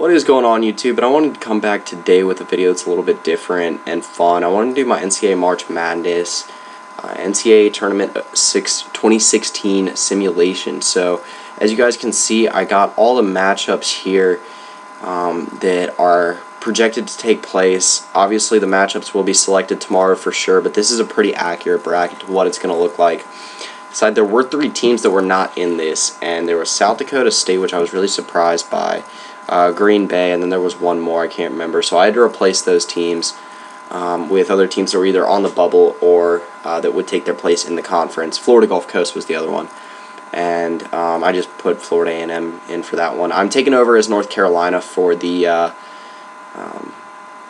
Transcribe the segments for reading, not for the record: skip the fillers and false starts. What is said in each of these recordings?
What is going on, YouTube? And I wanted to come back today with a video that's a little bit different and fun. I wanted to do my NCAA March Madness NCAA Tournament 2016 simulation. So as you guys can see, I got all the matchups here that are projected to take place. Obviously the matchups will be selected tomorrow for sure, but this is a pretty accurate bracket to what it's going to look like. So there were 3 teams that were not in this, and there was South Dakota State, which I was really surprised by, Green Bay, and then there was one more, I can't remember. So I had to replace those teams with other teams that were either on the bubble or that would take their place in the conference. Florida Gulf Coast was the other one, and I just put Florida A&M in for that one. I'm taking over as North Carolina for the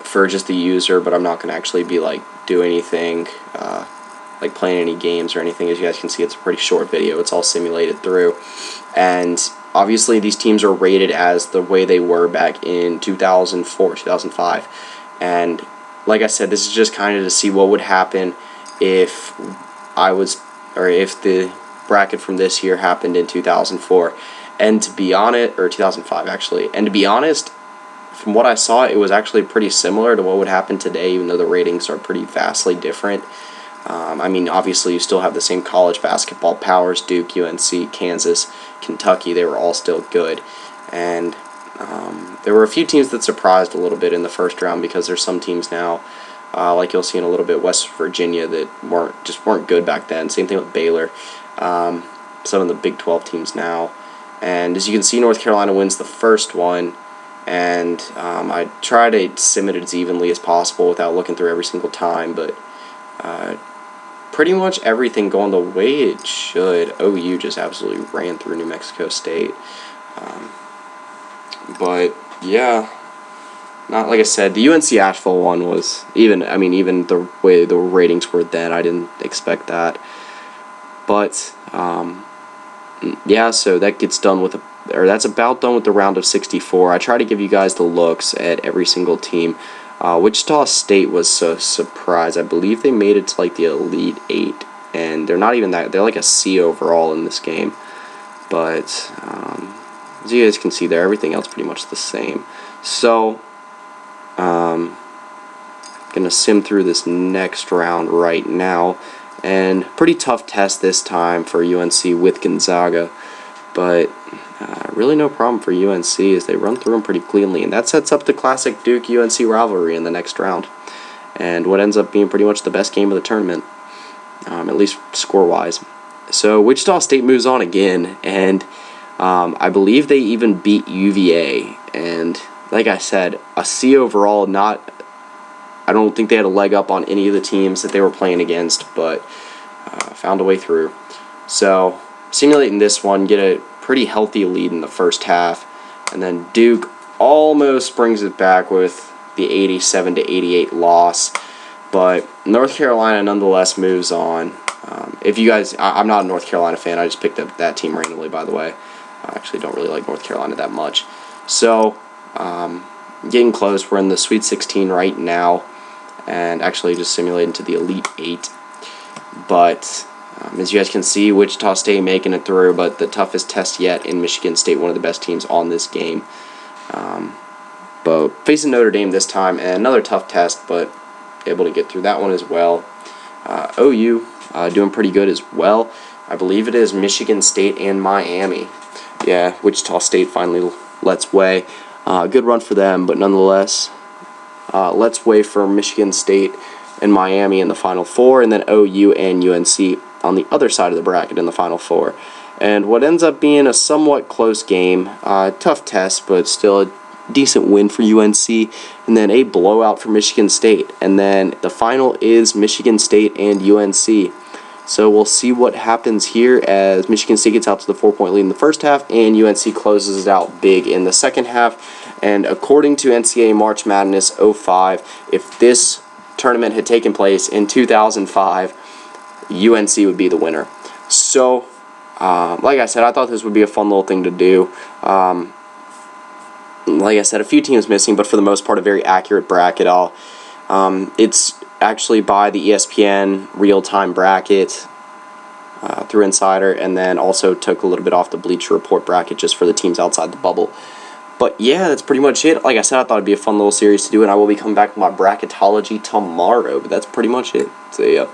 for just the user, but I'm not going to actually be do anything like playing any games or anything. As you guys can see, it's a pretty short video. It's all simulated through, and obviously these teams are rated as the way they were back in 2004, 2005, and like I said, this is just kind of to see what would happen if if the bracket from this year happened in 2004, and to be honest, or 2005 actually, and to be honest, from what I saw, it was actually pretty similar to what would happen today, even though the ratings are pretty vastly different. I mean, obviously you still have the same college basketball powers: Duke, UNC, Kansas, Kentucky. They were all still good, and there were a few teams that surprised a little bit in the first round, because there's some teams now, like you'll see in a little bit, West Virginia, that weren't good back then. Same thing with Baylor. Some of the Big 12 teams now, and as you can see, North Carolina wins the first one. And I try to sim it as evenly as possible without looking through every single time, but pretty much everything going the way it should. OU just absolutely ran through New Mexico State. But yeah, not like I said, the UNC Asheville one was even the way the ratings were then, I didn't expect that. But yeah, so that gets done with that's about done with the round of 64. I try to give you guys the looks at every single team. Wichita State was a surprise. I believe they made it to the Elite 8, and they're not even that. They're like a C overall in this game. But as you guys can see there, everything else pretty much the same. So gonna sim through this next round right now, and pretty tough test this time for UNC with Gonzaga, but really no problem for UNC as they run through them pretty cleanly, and that sets up the classic Duke-UNC rivalry in the next round, and what ends up being pretty much the best game of the tournament, at least score-wise. So Wichita State moves on again, and I believe they even beat UVA, and like I said, a C overall. I don't think they had a leg up on any of the teams that they were playing against, but found a way through. So simulating this one, get a pretty healthy lead in the first half, and then Duke almost brings it back with the 87-88 loss, but North Carolina nonetheless moves on. If you guys, I'm not a North Carolina fan, I just picked up that team randomly, by the way. I actually don't really like North Carolina that much. So getting close, we're in the Sweet 16 right now, and actually just simulating to the Elite 8, but as you guys can see, Wichita State making it through, but the toughest test yet in Michigan State, one of the best teams on this game. But facing Notre Dame this time, and another tough test, but able to get through that one as well. OU doing pretty good as well. I believe it is Michigan State and Miami. Yeah, Wichita State finally lets way. Good run for them, but nonetheless, let's way for Michigan State and Miami in the Final Four, and then OU and UNC on the other side of the bracket in the Final Four. And what ends up being a somewhat close game, tough test, but still a decent win for UNC, and then a blowout for Michigan State. And then the final is Michigan State and UNC. So we'll see what happens here as Michigan State gets out to the 4-point lead in the first half, and UNC closes it out big in the second half. And according to NCAA March Madness 05, if this tournament had taken place in 2005, UNC would be the winner. So, like I said, I thought this would be a fun little thing to do. Like I said, a few teams missing, but for the most part, a very accurate bracket. It's actually by the ESPN real-time bracket through Insider, and then also took a little bit off the Bleacher Report bracket just for the teams outside the bubble. But yeah, that's pretty much it. Like I said, I thought it'd be a fun little series to do, and I will be coming back with my bracketology tomorrow. But that's pretty much it. See ya.